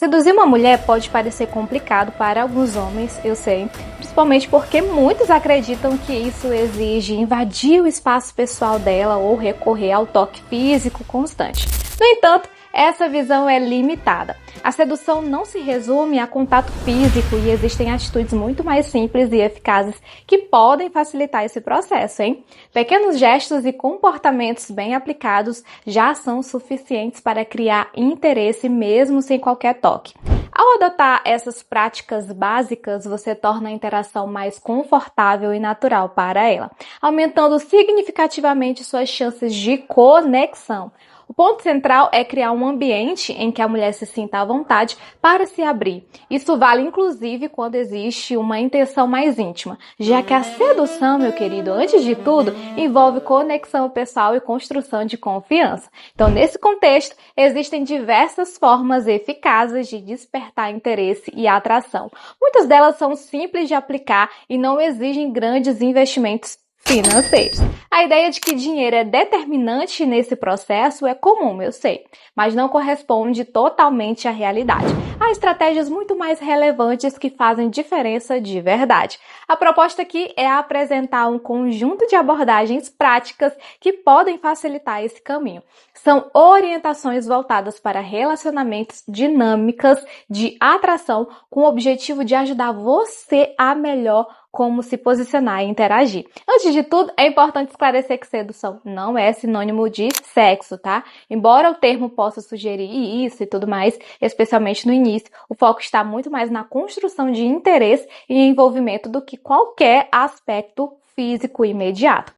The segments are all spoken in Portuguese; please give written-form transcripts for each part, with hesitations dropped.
Seduzir uma mulher pode parecer complicado para alguns homens, eu sei, principalmente porque muitos acreditam que isso exige invadir o espaço pessoal dela ou recorrer ao toque físico constante. No entanto, essa visão é limitada. A sedução não se resume a contato físico e existem atitudes muito mais simples e eficazes que podem facilitar esse processo, hein? Pequenos gestos e comportamentos bem aplicados já são suficientes para criar interesse mesmo sem qualquer toque. Ao adotar essas práticas básicas, você torna a interação mais confortável e natural para ela, aumentando significativamente suas chances de conexão. O ponto central é criar um ambiente em que a mulher se sinta à vontade para se abrir. Isso vale inclusive quando existe uma intenção mais íntima, já que a sedução, meu querido, antes de tudo, envolve conexão pessoal e construção de confiança. Então, nesse contexto, existem diversas formas eficazes de despertar interesse e atração. Muitas delas são simples de aplicar e não exigem grandes investimentos financeiros. A ideia de que dinheiro é determinante nesse processo é comum, eu sei, mas não corresponde totalmente à realidade. Há estratégias muito mais relevantes que fazem diferença de verdade. A proposta aqui é apresentar um conjunto de abordagens práticas que podem facilitar esse caminho. São orientações voltadas para relacionamentos dinâmicas de atração com o objetivo de ajudar você a melhor como se posicionar e interagir. Antes de tudo, é importante esclarecer que sedução não é sinônimo de sexo, tá? Embora o termo possa sugerir isso e tudo mais, especialmente no início, o foco está muito mais na construção de interesse e envolvimento do que qualquer aspecto físico imediato.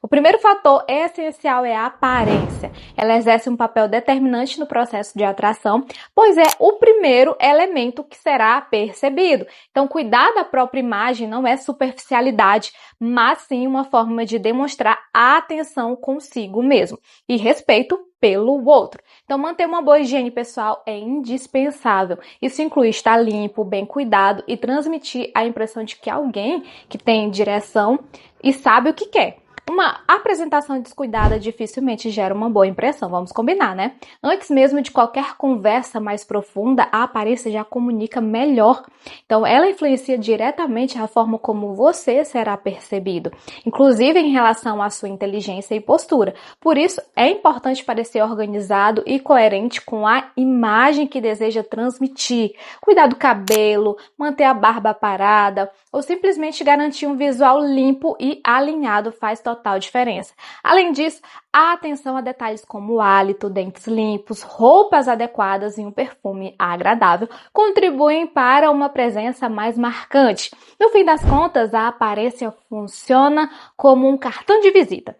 O primeiro fator essencial é a aparência. Ela exerce um papel determinante no processo de atração, pois é o primeiro elemento que será percebido. Então, cuidar da própria imagem não é superficialidade, mas sim uma forma de demonstrar atenção consigo mesmo e respeito pelo outro. Então, manter uma boa higiene pessoal é indispensável. Isso inclui estar limpo, bem cuidado e transmitir a impressão de que alguém que tem direção e sabe o que quer. Uma apresentação descuidada dificilmente gera uma boa impressão, vamos combinar, né? Antes mesmo de qualquer conversa mais profunda, a aparência já comunica melhor. Então, ela influencia diretamente a forma como você será percebido, inclusive em relação à sua inteligência e postura. Por isso, é importante parecer organizado e coerente com a imagem que deseja transmitir. Cuidar do cabelo, manter a barba parada ou simplesmente garantir um visual limpo e alinhado faz total diferença. Além disso, a atenção a detalhes como hálito, dentes limpos, roupas adequadas e um perfume agradável contribuem para uma presença mais marcante. No fim das contas, a aparência funciona como um cartão de visita.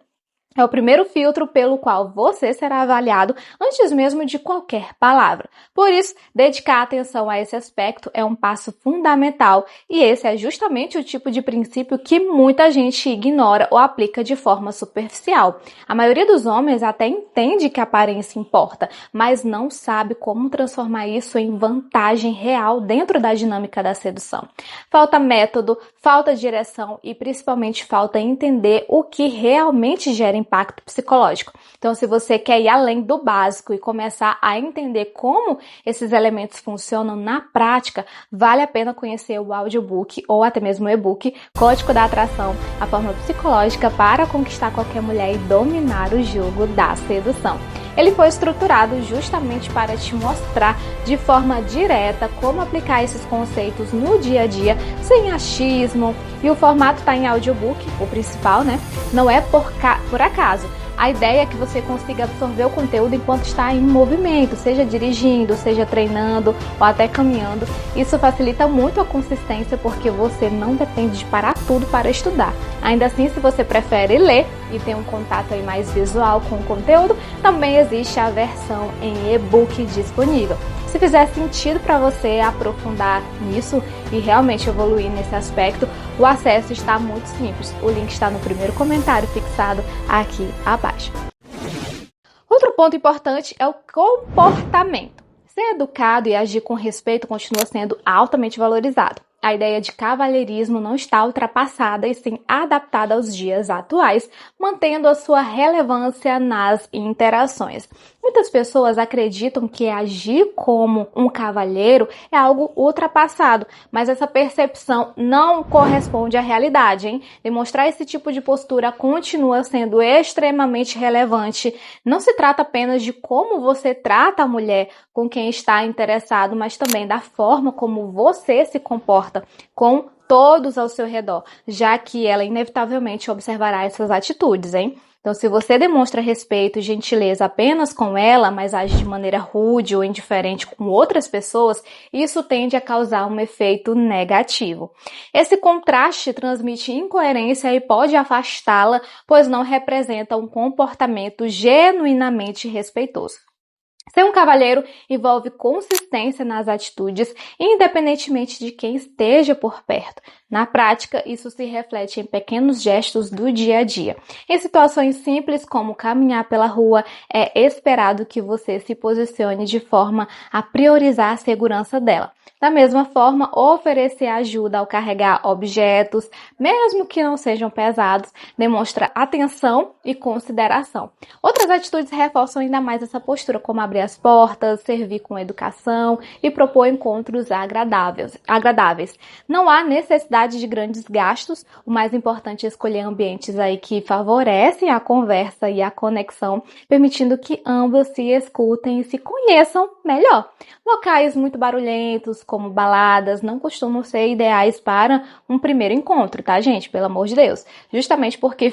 É o primeiro filtro pelo qual você será avaliado antes mesmo de qualquer palavra. Por isso, dedicar atenção a esse aspecto é um passo fundamental e esse é justamente o tipo de princípio que muita gente ignora ou aplica de forma superficial. A maioria dos homens até entende que a aparência importa, mas não sabe como transformar isso em vantagem real dentro da dinâmica da sedução. Falta método, falta direção e principalmente falta entender o que realmente gera impacto psicológico. Então, se você quer ir além do básico e começar a entender como esses elementos funcionam na prática, vale a pena conhecer o audiobook ou até mesmo o e-book Código da Atração, a forma psicológica para conquistar qualquer mulher e dominar o jogo da sedução. Ele foi estruturado justamente para te mostrar de forma direta como aplicar esses conceitos no dia a dia, sem achismo, e o formato está em audiobook, o principal, né? Não é por acaso. A ideia é que você consiga absorver o conteúdo enquanto está em movimento, seja dirigindo, seja treinando ou até caminhando. Isso facilita muito a consistência porque você não depende de parar tudo para estudar. Ainda assim, se você prefere ler e ter um contato aí mais visual com o conteúdo, também existe a versão em e-book disponível. Se fizer sentido para você aprofundar nisso e realmente evoluir nesse aspecto, o acesso está muito simples. O link está no primeiro comentário fixado aqui abaixo. Outro ponto importante é o comportamento. Ser educado e agir com respeito continua sendo altamente valorizado. a ideia de cavalheirismo não está ultrapassada e sim adaptada aos dias atuais, mantendo a sua relevância nas interações. Muitas pessoas acreditam que agir como um cavalheiro é algo ultrapassado, mas essa percepção não corresponde à realidade, hein? Demonstrar esse tipo de postura continua sendo extremamente relevante. Não se trata apenas de como você trata a mulher com quem está interessado, mas também da forma como você se comporta com todos ao seu redor, já que ela inevitavelmente observará essas atitudes, hein? Então, se você demonstra respeito e gentileza apenas com ela, mas age de maneira rude ou indiferente com outras pessoas, isso tende a causar um efeito negativo. Esse contraste transmite incoerência e pode afastá-la, pois não representa um comportamento genuinamente respeitoso. Ser um cavalheiro envolve consistência nas atitudes, independentemente de quem esteja por perto. Na prática, isso se reflete em pequenos gestos do dia a dia. Em situações simples como caminhar pela rua, é esperado que você se posicione de forma a priorizar a segurança dela. Da mesma forma, oferecer ajuda ao carregar objetos, mesmo que não sejam pesados, demonstra atenção e consideração. Outras atitudes reforçam ainda mais essa postura, como abrir as portas, servir com educação e propor encontros agradáveis. Não há necessidade de grandes gastos, o mais importante é escolher ambientes aí que favorecem a conversa e a conexão, permitindo que ambos se escutem e se conheçam melhor. Locais muito barulhentos, como baladas, não costumam ser ideais para um primeiro encontro, tá, gente? Pelo amor de Deus. Justamente porque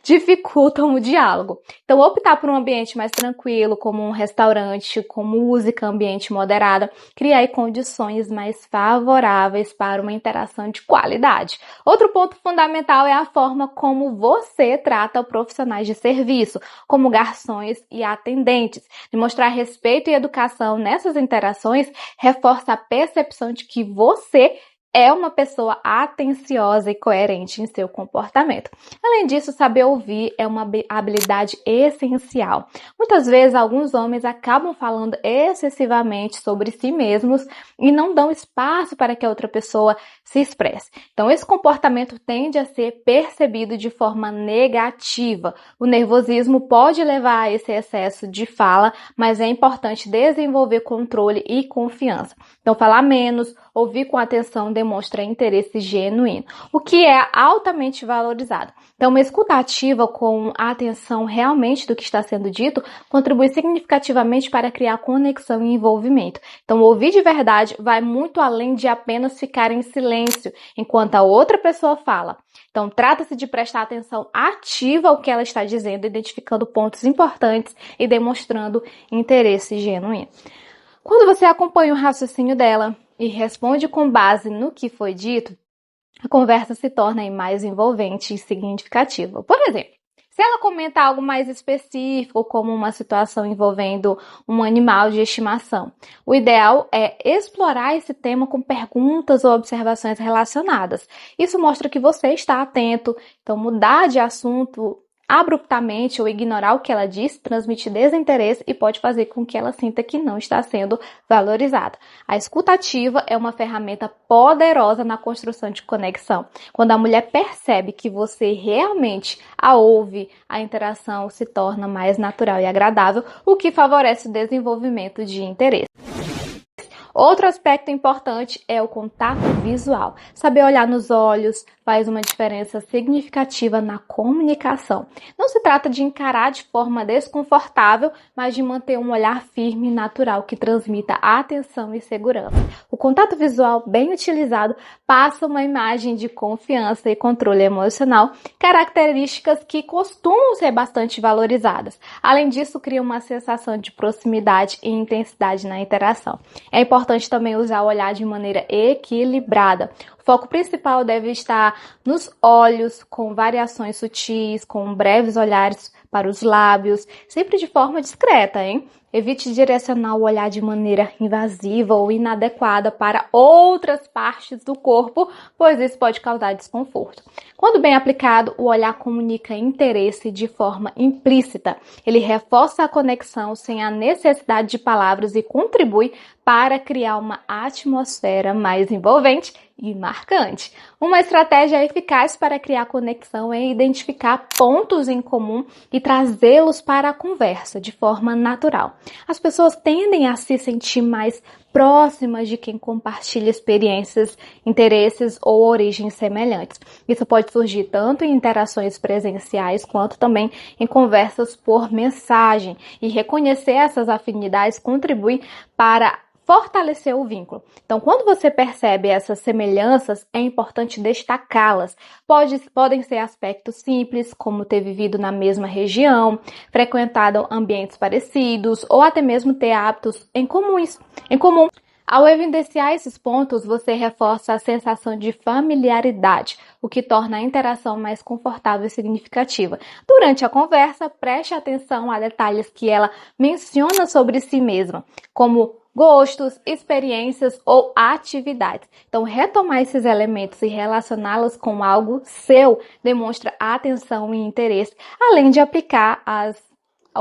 dificultam o diálogo. Então, optar por um ambiente mais tranquilo, como um restaurante, com música, ambiente moderada, cria aí condições mais favoráveis para uma interação de qualidade. Outro ponto fundamental é a forma como você trata profissionais de serviço, como garçons e atendentes. Demonstrar respeito e educação nessas interações reforça a percepção de que você é uma pessoa atenciosa e coerente em seu comportamento. Além disso, saber ouvir é uma habilidade essencial. Muitas vezes, alguns homens acabam falando excessivamente sobre si mesmos e não dão espaço para que a outra pessoa se expresse. Então, esse comportamento tende a ser percebido de forma negativa. O nervosismo pode levar a esse excesso de fala, mas é importante desenvolver controle e confiança. Então, falar menos, ouvir com atenção demonstra interesse genuíno, o que é altamente valorizado. Então, uma escuta ativa com a atenção realmente do que está sendo dito contribui significativamente para criar conexão e envolvimento. Então, ouvir de verdade vai muito além de apenas ficar em silêncio enquanto a outra pessoa fala. Então, trata-se de prestar atenção ativa ao que ela está dizendo, identificando pontos importantes e demonstrando interesse genuíno. Quando você acompanha o raciocínio dela e responde com base no que foi dito, a conversa se torna mais envolvente e significativa. Por exemplo, se ela comenta algo mais específico, como uma situação envolvendo um animal de estimação, o ideal é explorar esse tema com perguntas ou observações relacionadas. Isso mostra que você está atento, então mudar de assunto abruptamente ou ignorar o que ela disse transmite desinteresse e pode fazer com que ela sinta que não está sendo valorizada. A escuta ativa é uma ferramenta poderosa na construção de conexão. Quando a mulher percebe que você realmente a ouve, a interação se torna mais natural e agradável, o que favorece o desenvolvimento de interesse. Outro aspecto importante é o contato visual. Saber olhar nos olhos faz uma diferença significativa na comunicação. Não se trata de encarar de forma desconfortável, mas de manter um olhar firme e natural que transmita atenção e segurança. O contato visual bem utilizado passa uma imagem de confiança e controle emocional, características que costumam ser bastante valorizadas. Além disso, cria uma sensação de proximidade e intensidade na interação. É importante também usar o olhar de maneira equilibrada. O foco principal deve estar nos olhos, com variações sutis, com breves olhares para os lábios, sempre de forma discreta, hein? Evite direcionar o olhar de maneira invasiva ou inadequada para outras partes do corpo, pois isso pode causar desconforto. Quando bem aplicado, o olhar comunica interesse de forma implícita. Ele reforça a conexão sem a necessidade de palavras e contribui para criar uma atmosfera mais envolvente e marcante. Uma estratégia eficaz para criar conexão é identificar pontos em comum e trazê-los para a conversa de forma natural. As pessoas tendem a se sentir mais próximas de quem compartilha experiências, interesses ou origens semelhantes. Isso pode surgir tanto em interações presenciais quanto também em conversas por mensagem. E reconhecer essas afinidades contribui para fortalecer o vínculo. Então, quando você percebe essas semelhanças, é importante destacá-las. Podem ser aspectos simples, como ter vivido na mesma região, frequentado ambientes parecidos, ou até mesmo ter hábitos em comum. Ao evidenciar esses pontos, você reforça a sensação de familiaridade, o que torna a interação mais confortável e significativa. Durante a conversa, preste atenção a detalhes que ela menciona sobre si mesma, como gostos, experiências ou atividades. Então, retomar esses elementos e relacioná-los com algo seu demonstra atenção e interesse, além de aplicar a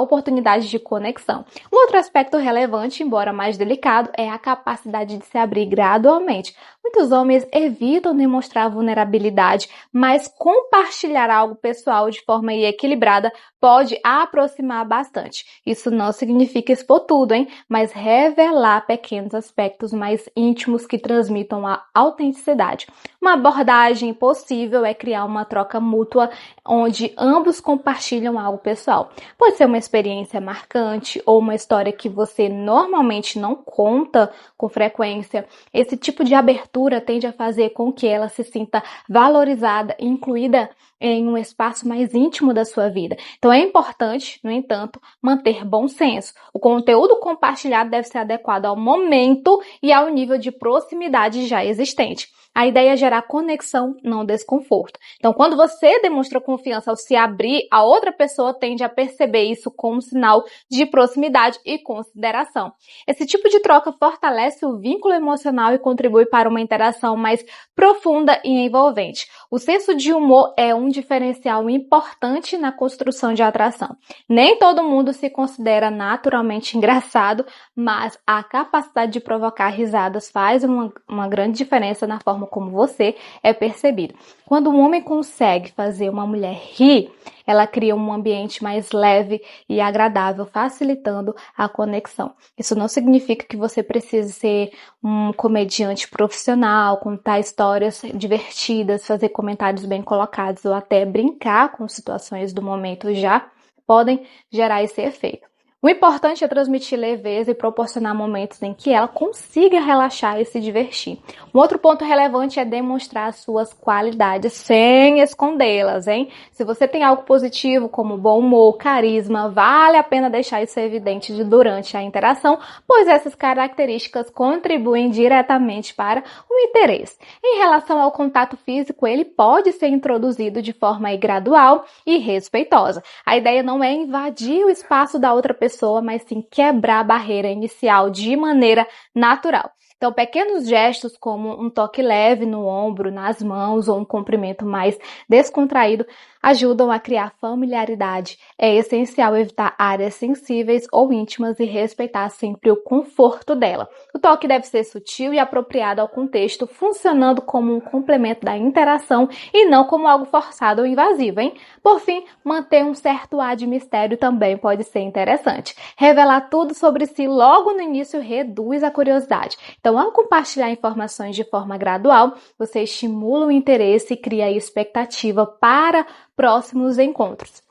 oportunidade de conexão. Um outro aspecto relevante, embora mais delicado, é a capacidade de se abrir gradualmente. Muitos homens evitam demonstrar vulnerabilidade, mas compartilhar algo pessoal de forma equilibrada pode aproximar bastante. Isso não significa expor tudo, mas revelar pequenos aspectos mais íntimos que transmitam a autenticidade. Uma abordagem possível é criar uma troca mútua onde ambos compartilham algo pessoal. Pode ser uma experiência marcante ou uma história que você normalmente não conta com frequência. Esse tipo de abertura tende a fazer com que ela se sinta valorizada e incluída em um espaço mais íntimo da sua vida. Então é importante, no entanto, manter bom senso. O conteúdo compartilhado deve ser adequado ao momento e ao nível de proximidade já existente. A ideia é gerar conexão, não desconforto. Então, quando você demonstra confiança ao se abrir, a outra pessoa tende a perceber isso como sinal de proximidade e consideração. Esse tipo de troca fortalece o vínculo emocional e contribui para uma interação mais profunda e envolvente. O senso de humor é um diferencial importante na construção de atração. Nem todo mundo se considera naturalmente engraçado, mas a capacidade de provocar risadas faz uma grande diferença na forma como você é percebido. Quando um homem consegue fazer uma mulher rir, ela cria um ambiente mais leve e agradável, facilitando a conexão. Isso não significa que você precise ser um comediante profissional, contar histórias divertidas, fazer comentários bem colocados ou até brincar com situações do momento já podem gerar esse efeito. O importante é transmitir leveza e proporcionar momentos em que ela consiga relaxar e se divertir. Um outro ponto relevante é demonstrar suas qualidades sem escondê-las, Se você tem algo positivo, como bom humor, carisma, vale a pena deixar isso evidente durante a interação, pois essas características contribuem diretamente para o interesse. Em relação ao contato físico, ele pode ser introduzido de forma gradual e respeitosa. A ideia não é invadir o espaço da outra pessoa, mas sim quebrar a barreira inicial de maneira natural. Então, pequenos gestos como um toque leve no ombro, nas mãos ou um cumprimento mais descontraído ajudam a criar familiaridade. É essencial evitar áreas sensíveis ou íntimas e respeitar sempre o conforto dela. O toque deve ser sutil e apropriado ao contexto, funcionando como um complemento da interação e não como algo forçado ou invasivo, Por fim, manter um certo ar de mistério também pode ser interessante. Revelar tudo sobre si logo no início reduz a curiosidade. Então, ao compartilhar informações de forma gradual, você estimula o interesse e cria a expectativa para próximos encontros.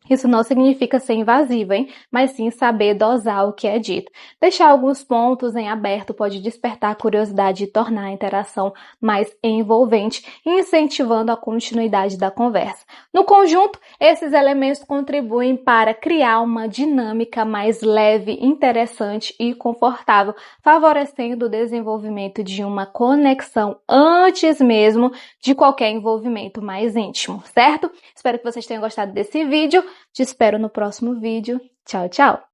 Isso não significa ser invasivo, mas sim saber dosar o que é dito. Deixar alguns pontos em aberto pode despertar a curiosidade e tornar a interação mais envolvente, incentivando a continuidade da conversa. No conjunto, esses elementos contribuem para criar uma dinâmica mais leve, interessante e confortável, favorecendo o desenvolvimento de uma conexão antes mesmo de qualquer envolvimento mais íntimo, certo? Espero que vocês tenham gostado desse vídeo. Te espero no próximo vídeo. Tchau, tchau!